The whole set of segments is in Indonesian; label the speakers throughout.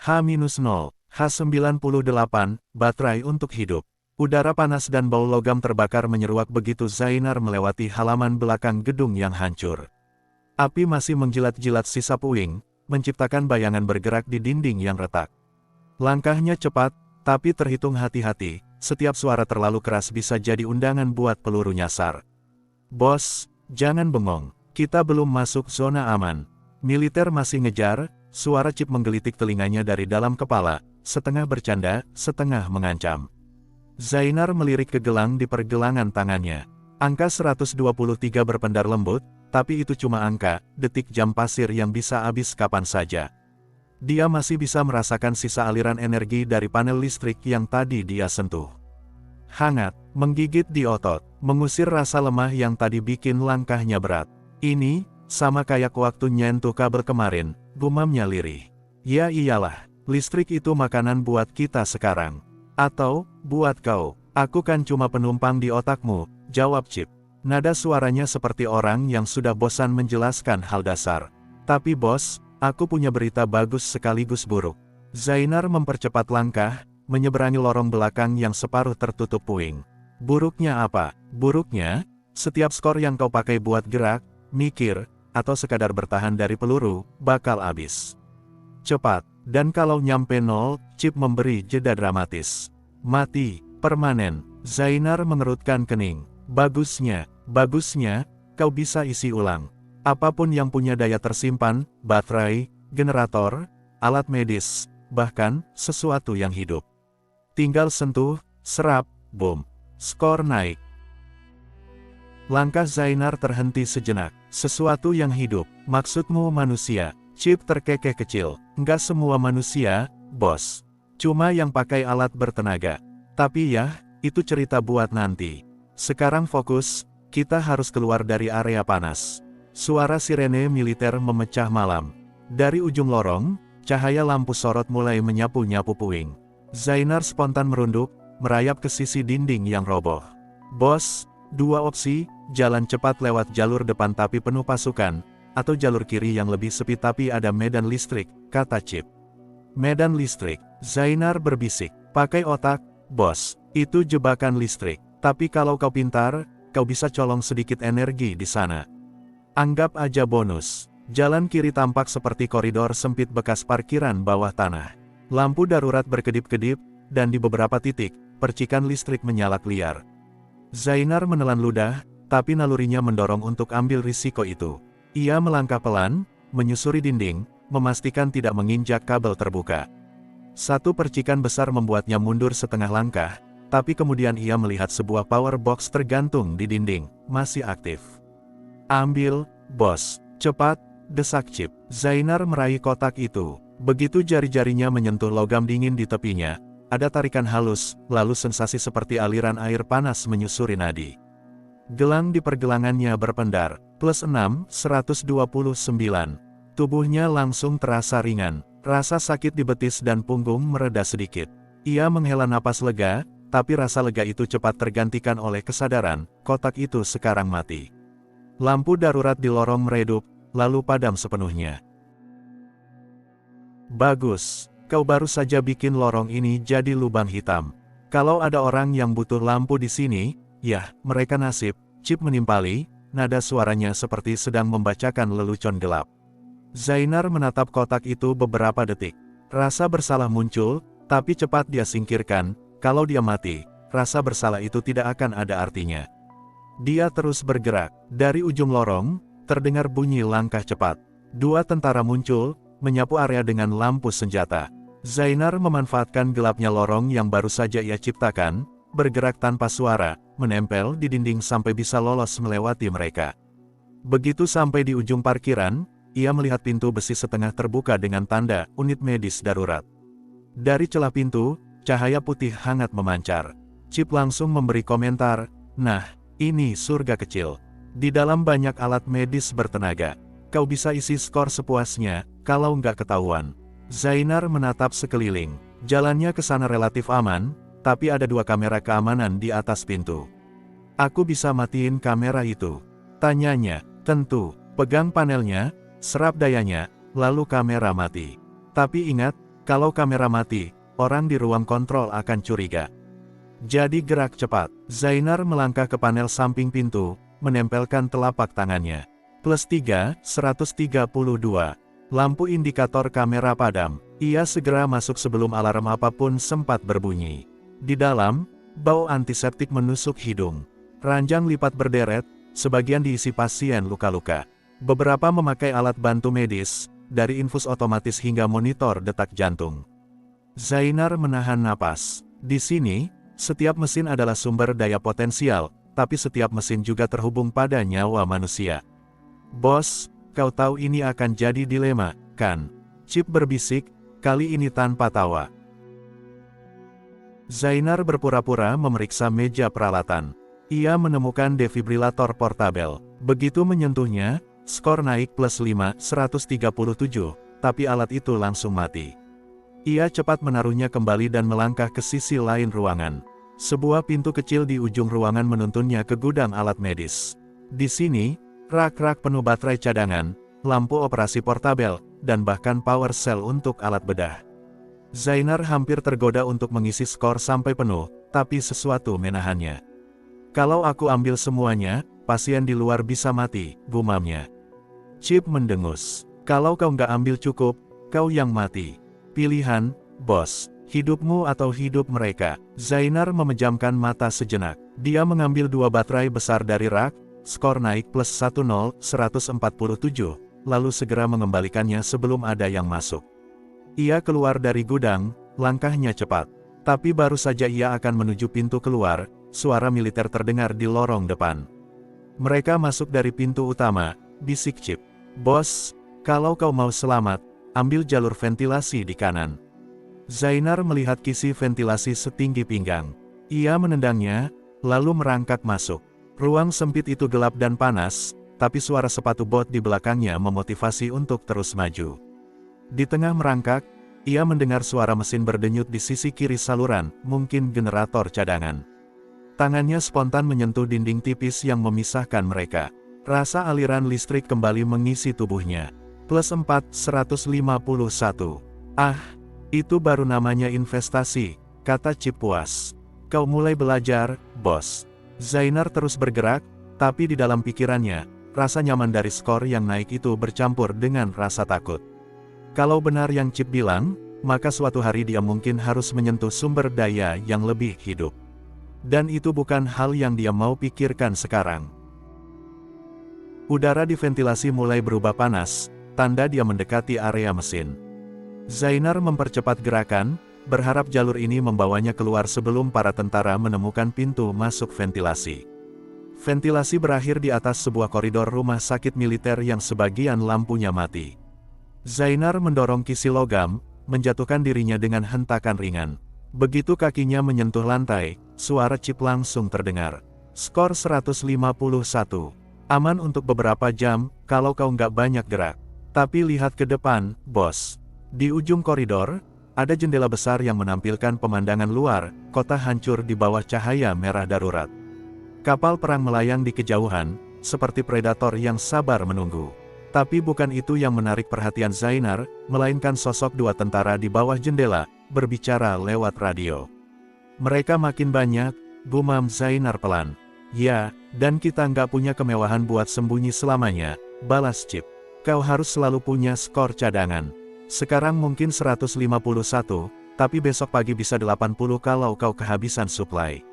Speaker 1: H-0, H98, baterai untuk hidup. Udara panas dan bau logam terbakar menyeruak begitu Zainar melewati halaman belakang gedung yang hancur. Api masih menjilat-jilat sisa puing, menciptakan bayangan bergerak di dinding yang retak. Langkahnya cepat, tapi terhitung hati-hati, setiap suara terlalu keras bisa jadi undangan buat peluru nyasar. Bos, jangan bengong, kita belum masuk zona aman. Militer masih ngejar, suara Chip menggelitik telinganya dari dalam kepala, setengah bercanda, setengah mengancam. Zainar melirik ke gelang di pergelangan tangannya. Angka 123 berpendar lembut, tapi itu cuma angka, detik jam pasir yang bisa habis kapan saja. Dia masih bisa merasakan sisa aliran energi dari panel listrik yang tadi dia sentuh. Hangat, menggigit di otot, mengusir rasa lemah yang tadi bikin langkahnya berat. Ini, sama kayak waktu nyentuh kabel kemarin, gumamnya lirih. Ya iyalah, listrik itu makanan buat kita sekarang. Atau, buat kau, aku kan cuma penumpang di otakmu, jawab Chip. Nada suaranya seperti orang yang sudah bosan menjelaskan hal dasar. Tapi bos, aku punya berita bagus sekaligus buruk. Zainar mempercepat langkah, menyeberangi lorong belakang yang separuh tertutup puing. Buruknya apa? Buruknya, setiap skor yang kau pakai buat gerak, mikir, atau sekadar bertahan dari peluru, bakal habis. Cepat, dan kalau nyampe nol, Chip memberi jeda dramatis. Mati, permanen. Zainar mengerutkan kening. Bagusnya, kau bisa isi ulang. Apapun yang punya daya tersimpan, baterai, generator, alat medis, bahkan, sesuatu yang hidup. Tinggal sentuh, serap, boom. Skor naik. Langkah Zainar terhenti sejenak. Sesuatu yang hidup, maksudmu manusia? Chip terkekeh kecil. Nggak semua manusia, bos. Cuma yang pakai alat bertenaga. Tapi ya, itu cerita buat nanti. Sekarang fokus, kita harus keluar dari area panas. Suara sirene militer memecah malam. Dari ujung lorong, cahaya lampu sorot mulai menyapu-nyapu puing. Zainar spontan merunduk, merayap ke sisi dinding yang roboh. Bos, dua opsi, jalan cepat lewat jalur depan tapi penuh pasukan, atau jalur kiri yang lebih sepi tapi ada medan listrik, kata Chip. Medan listrik, Zainar berbisik, pakai otak, bos, itu jebakan listrik. Tapi kalau kau pintar, kau bisa colong sedikit energi di sana. Anggap aja bonus. Jalan kiri tampak seperti koridor sempit bekas parkiran bawah tanah. Lampu darurat berkedip-kedip, dan di beberapa titik, percikan listrik menyala liar. Zainar menelan ludah, tapi nalurinya mendorong untuk ambil risiko itu. Ia melangkah pelan, menyusuri dinding, memastikan tidak menginjak kabel terbuka. Satu percikan besar membuatnya mundur setengah langkah, tapi kemudian ia melihat sebuah power box tergantung di dinding, masih aktif. Ambil, bos, cepat, desak Chip. Zainar meraih kotak itu. Begitu jari-jarinya menyentuh logam dingin di tepinya, ada tarikan halus, lalu sensasi seperti aliran air panas menyusuri nadi. Gelang di pergelangannya berpendar, +6, 129. Tubuhnya langsung terasa ringan, rasa sakit di betis dan punggung mereda sedikit. Ia menghela napas lega, tapi rasa lega itu cepat tergantikan oleh kesadaran, kotak itu sekarang mati. Lampu darurat di lorong meredup, lalu padam sepenuhnya. Bagus, kau baru saja bikin lorong ini jadi lubang hitam. Kalau ada orang yang butuh lampu di sini, ya, mereka nasib, Chip menimpali, nada suaranya seperti sedang membacakan lelucon gelap. Zainar menatap kotak itu beberapa detik. Rasa bersalah muncul, tapi cepat dia singkirkan, kalau dia mati, rasa bersalah itu tidak akan ada artinya. Dia terus bergerak. Dari ujung lorong, terdengar bunyi langkah cepat. Dua tentara muncul, menyapu area dengan lampu senjata. Zainar memanfaatkan gelapnya lorong yang baru saja ia ciptakan, bergerak tanpa suara, menempel di dinding sampai bisa lolos melewati mereka. Begitu sampai di ujung parkiran, ia melihat pintu besi setengah terbuka dengan tanda unit medis darurat. Dari celah pintu, cahaya putih hangat memancar. Chip langsung memberi komentar, "Nah, ini surga kecil. Di dalam banyak alat medis bertenaga. Kau bisa isi skor sepuasnya, kalau nggak ketahuan." Zainar menatap sekeliling. Jalannya ke sana relatif aman, tapi ada dua kamera keamanan di atas pintu. "Aku bisa matiin kamera itu?" tanyanya. "Tentu, pegang panelnya, serap dayanya, lalu kamera mati. Tapi ingat, Kalau kamera mati, orang di ruang kontrol akan curiga. Jadi gerak cepat. Zainar melangkah ke panel samping pintu, menempelkan telapak tangannya. +3, 132. Lampu indikator kamera padam. Ia segera masuk sebelum alarm apapun sempat berbunyi. Di dalam, bau antiseptik menusuk hidung. Ranjang lipat berderet, sebagian diisi pasien luka-luka. Beberapa memakai alat bantu medis, dari infus otomatis hingga monitor detak jantung. Zainar menahan napas. Di sini, setiap mesin adalah sumber daya potensial, tapi setiap mesin juga terhubung pada nyawa manusia. Bos, kau tahu ini akan jadi dilema, kan? Chip berbisik, kali ini tanpa tawa. Zainar berpura-pura memeriksa meja peralatan. Ia menemukan defibrilator portabel. Begitu menyentuhnya, skor naik +5, 137, tapi alat itu langsung mati. Ia cepat menaruhnya kembali dan melangkah ke sisi lain ruangan. Sebuah pintu kecil di ujung ruangan menuntunnya ke gudang alat medis. Di sini, rak-rak penuh baterai cadangan, lampu operasi portabel, dan bahkan power cell untuk alat bedah. Zainar hampir tergoda untuk mengisi skor sampai penuh, tapi sesuatu menahannya. Kalau aku ambil semuanya, pasien di luar bisa mati, gumamnya. Chip mendengus. Kalau kau nggak ambil cukup, kau yang mati. Pilihan, bos. Hidupmu atau hidup mereka. Zainar memejamkan mata sejenak. Dia mengambil 2 baterai besar dari rak, skor naik +10, 147, lalu segera mengembalikannya sebelum ada yang masuk. Ia keluar dari gudang, langkahnya cepat. Tapi baru saja ia akan menuju pintu keluar, suara militer terdengar di lorong depan. Mereka masuk dari pintu utama, bisik Chip. Bos, kalau kau mau selamat, ambil jalur ventilasi di kanan. Zainar melihat kisi ventilasi setinggi pinggang. Ia menendangnya, lalu merangkak masuk. Ruang sempit itu gelap dan panas, tapi suara sepatu bot di belakangnya memotivasi untuk terus maju. Di tengah merangkak, ia mendengar suara mesin berdenyut di sisi kiri saluran, mungkin generator cadangan. Tangannya spontan menyentuh dinding tipis yang memisahkan mereka. Rasa aliran listrik kembali mengisi tubuhnya. +4, 151. Ah, itu baru namanya investasi, kata Chip puas. Kau mulai belajar, bos. Zainar terus bergerak, tapi di dalam pikirannya, rasa nyaman dari skor yang naik itu bercampur dengan rasa takut. Kalau benar yang Chip bilang, maka suatu hari dia mungkin harus menyentuh sumber daya yang lebih hidup. Dan itu bukan hal yang dia mau pikirkan sekarang. Udara di ventilasi mulai berubah panas, tanda dia mendekati area mesin. Zainar mempercepat gerakan, berharap jalur ini membawanya keluar sebelum para tentara menemukan pintu masuk ventilasi. Ventilasi berakhir di atas sebuah koridor rumah sakit militer yang sebagian lampunya mati. Zainar mendorong kisi logam, menjatuhkan dirinya dengan hentakan ringan. Begitu kakinya menyentuh lantai, suara Chip langsung terdengar. Skor 151. Aman untuk beberapa jam, kalau kau nggak banyak gerak. Tapi lihat ke depan, bos. Di ujung koridor, ada jendela besar yang menampilkan pemandangan luar, kota hancur di bawah cahaya merah darurat. Kapal perang melayang di kejauhan, seperti predator yang sabar menunggu. Tapi bukan itu yang menarik perhatian Zainar, melainkan sosok 2 tentara di bawah jendela, berbicara lewat radio. Mereka makin banyak, gumam Zainar pelan. Ya, dan kita nggak punya kemewahan buat sembunyi selamanya, balas Chip. Kau harus selalu punya skor cadangan. Sekarang mungkin 151, tapi besok pagi bisa 80 kalau kau kehabisan suplai.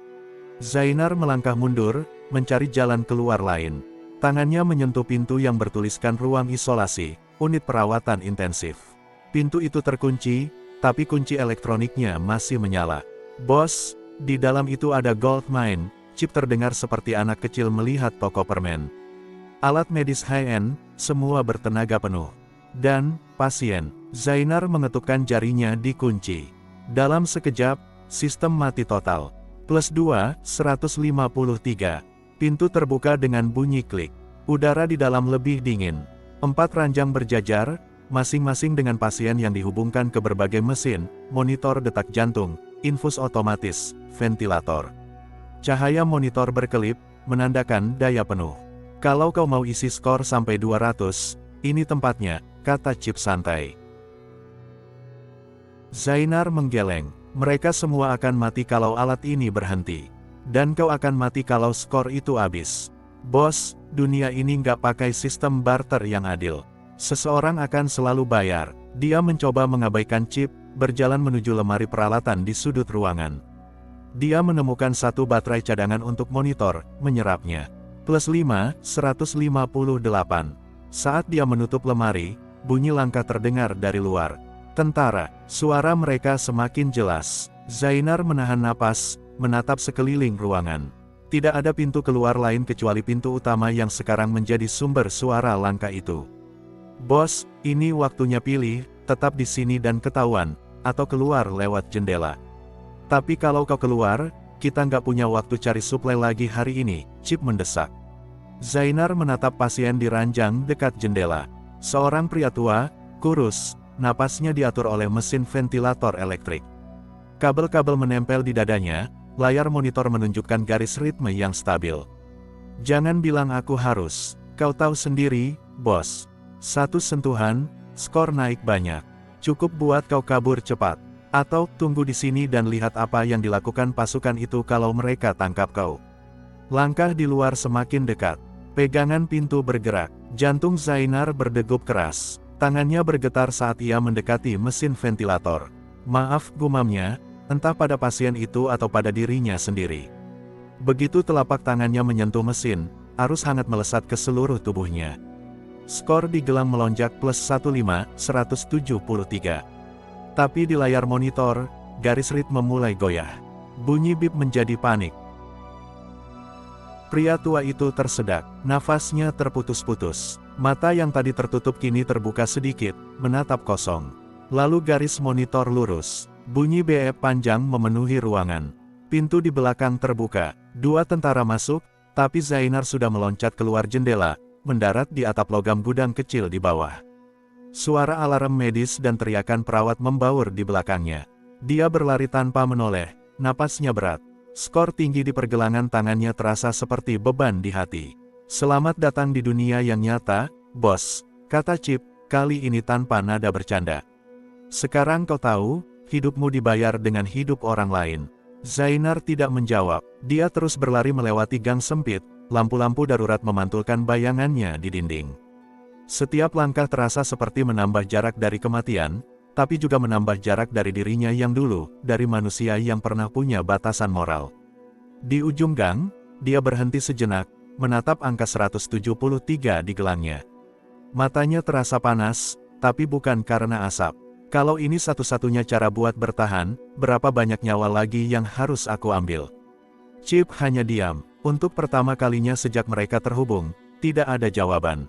Speaker 1: Zainar melangkah mundur, mencari jalan keluar lain. Tangannya menyentuh pintu yang bertuliskan ruang isolasi, unit perawatan intensif. Pintu itu terkunci, tapi kunci elektroniknya masih menyala. Bos, di dalam itu ada gold mine. Chip terdengar seperti anak kecil melihat toko permen. Alat medis high-end, semua bertenaga penuh. Dan, pasien. Zainar mengetukkan jarinya di kunci. Dalam sekejap, sistem mati total. +2, 153. Pintu terbuka dengan bunyi klik. Udara di dalam lebih dingin. 4 ranjang berjajar, masing-masing dengan pasien yang dihubungkan ke berbagai mesin, monitor detak jantung, infus otomatis, ventilator. Cahaya monitor berkelip, menandakan daya penuh. Kalau kau mau isi skor sampai 200, ini tempatnya, kata Chip santai. Zainar menggeleng. Mereka semua akan mati kalau alat ini berhenti. Dan kau akan mati kalau skor itu habis. Bos, dunia ini nggak pakai sistem barter yang adil. Seseorang akan selalu bayar. Dia mencoba mengabaikan chip, berjalan menuju lemari peralatan di sudut ruangan. Dia menemukan satu baterai cadangan untuk monitor, menyerapnya. +5, 158. Saat dia menutup lemari, bunyi langkah terdengar dari luar. Tentara, suara mereka semakin jelas. Zainar menahan napas, menatap sekeliling ruangan. Tidak ada pintu keluar lain kecuali pintu utama yang sekarang menjadi sumber suara langkah itu. Bos, ini waktunya pilih, tetap di sini dan ketahuan, atau keluar lewat jendela. Tapi kalau kau keluar, kita nggak punya waktu cari suplai lagi hari ini, Chip mendesak. Zainar menatap pasien di ranjang dekat jendela. Seorang pria tua, kurus, napasnya diatur oleh mesin ventilator elektrik. Kabel-kabel menempel di dadanya, layar monitor menunjukkan garis ritme yang stabil. Jangan bilang aku harus, kau tahu sendiri, bos. Satu sentuhan, skor naik banyak. Cukup buat kau kabur cepat. Atau, tunggu di sini dan lihat apa yang dilakukan pasukan itu kalau mereka tangkap kau. Langkah di luar semakin dekat. Pegangan pintu bergerak. Jantung Zainar berdegup keras. Tangannya bergetar saat ia mendekati mesin ventilator. Maaf, gumamnya, entah pada pasien itu atau pada dirinya sendiri. Begitu telapak tangannya menyentuh mesin, arus hangat melesat ke seluruh tubuhnya. Skor di gelang melonjak +15, 173. Tapi di layar monitor, garis ritme mulai goyah. Bunyi bip menjadi panik. Pria tua itu tersedak, nafasnya terputus-putus. Mata yang tadi tertutup kini terbuka sedikit, menatap kosong. Lalu garis monitor lurus. Bunyi beep panjang memenuhi ruangan. Pintu di belakang terbuka. Dua tentara masuk, tapi Zainar sudah meloncat keluar jendela, mendarat di atap logam gudang kecil di bawah. Suara alarm medis dan teriakan perawat membaur di belakangnya. Dia berlari tanpa menoleh, napasnya berat. Skor tinggi di pergelangan tangannya terasa seperti beban di hati. Selamat datang di dunia yang nyata, bos, kata Chip, kali ini tanpa nada bercanda. Sekarang kau tahu, hidupmu dibayar dengan hidup orang lain. Zainar tidak menjawab, dia terus berlari melewati gang sempit, lampu-lampu darurat memantulkan bayangannya di dinding. Setiap langkah terasa seperti menambah jarak dari kematian, tapi juga menambah jarak dari dirinya yang dulu, dari manusia yang pernah punya batasan moral. Di ujung gang, dia berhenti sejenak, menatap angka 173 di gelangnya. Matanya terasa panas, tapi bukan karena asap. Kalau ini satu-satunya cara buat bertahan, berapa banyak nyawa lagi yang harus aku ambil? Chip hanya diam. Untuk pertama kalinya sejak mereka terhubung, tidak ada jawaban.